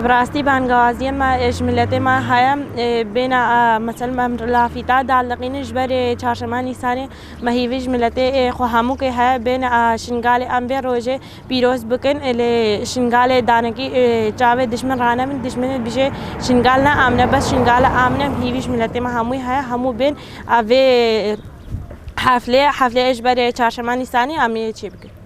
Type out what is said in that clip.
براستی بانگوازی ما ملت ما هایم بین مثلا لافیتا دالقین جبر چهارشنبه نیسان مهیویج ملت خو همو که های بین شنگال امبر روزه پیروز بکن ال شنگال دانگی چاو دشمن رانه من دشمن بیشه شنگال نه آمنه بس شنگال آمنه مهیویج ملت ما هموی های همو بین اوه حفله اجبار چهارشنبه نیسانی آمنه چی بکن